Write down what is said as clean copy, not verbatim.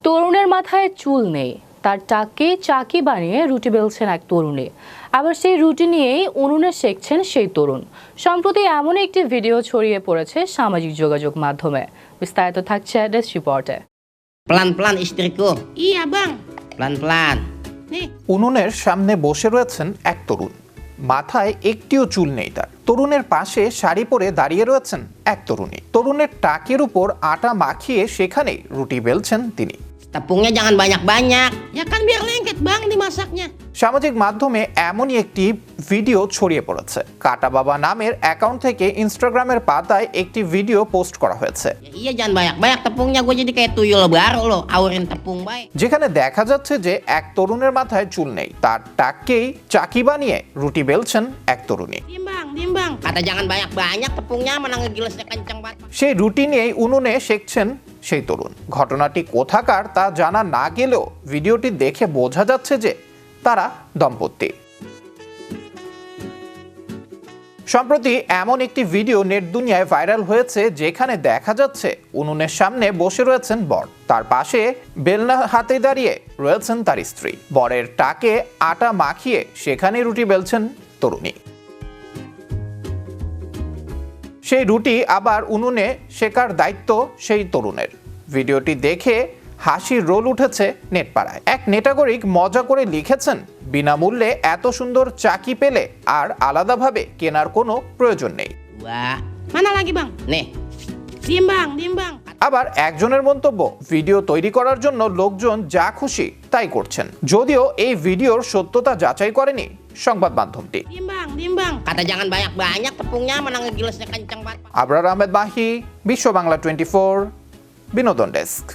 তরুণের মাথায় চুল নেই, তার টাককে চাকি বানিয়ে রুটি বেলছেন এক তরুণী। আবার সেই রুটি নিয়েই উনুনে সেঁকছেন সেই তরুণ। সম্প্রতি এমন একটি ভিডিও ছড়িয়ে পড়েছে সামাজিক যোগাযোগ মাধ্যমে। বিস্তারিত থাকছে ডেস্ক রিপোর্টে। Pelan-pelan istriku. Iya bang. Pelan-pelan. Nih. উনুনের সামনে বসে রয়েছেন এক তরুণ। মাথায় একটিও চুল নেই তার। তরুণের পাশে শাড়ি পরে দাঁড়িয়ে রয়েছেন এক তরুণী। তরুণের টাকের উপর আটা মাখিয়ে সেখানেই রুটি বেলছেন তিনি। Tepungnya jangan banyak-banyak. Ya kan biar lengket bang dimasaknya. সামাজিক মাধ্যমে এমনই একটি ভিডিও ছড়িয়ে পড়েছে। কাটা বাবা নামের অ্যাকাউন্ট থেকে ইনস্টাগ্রামের পাতায় একটি ভিডিও পোস্ট করা হয়েছে, Ya, iya jangan banyak-banyak tepungnya, gue jadi kayak tuyul baru lo, aurin tepung baik. যেখানে দেখা যাচ্ছে যে এক তরুণের মাথায় চুল নেই, তার টাককেই চাকি বানিয়ে রুটি বেলছেন এক তরুণী। Diem bang. Kata jangan banyak-banyak tepungnya, mana ngegilasnya kencang banget. সেই রুটি নিয়েই উনুনে সেঁকছেন সেই তরুণ। ঘটনাটি কোথাকার তা জানা না গেলেও ভিডিওটি দেখে বোঝা যাচ্ছে যে তারা দম্পতি। সম্প্রতি এমন একটি ভিডিও নেট দুনিয়ায় ভাইরাল হয়েছে, যেখানে দেখা যাচ্ছে উনুনের সামনে বসে রয়েছেন বর, তার পাশে বেলনা হাতে দাঁড়িয়ে রয়েছেন তার স্ত্রী। বরের টাকে আটা মাখিয়ে সেখানে রুটি বেলছেন তরুণী। সেই রুটি আবার উনুনে সেকার দায়িত্ব সেই তরুণের। ভিডিওটি দেখে হাসির রোল উঠেছে নেটপাড়ায়। এক নেটাগরিক মজা করে লিখেছেন, বিনামূল্যে এত সুন্দর চাকি পেলে আর আলাদাভাবে কেনার কোনো প্রয়োজন নেই। Wah, mana lagi bang? Nih. Diem bang. আবার একজনের মন্তব্য, ভিডিও তৈরি করার জন্য লোকজন যা খুশি তাই করছেন। যদিও এই ভিডিওর সত্যতা যাচাই করেনি সংবাদ মাধ্যমটি। Diem bang. Kata jangan banyak-banyak tepungnya, mana ngegilasnya kencang banget. Abrar Ahmed Mahi, বিশ্ব বাংলা 24, বিনোদন ডেস্ক।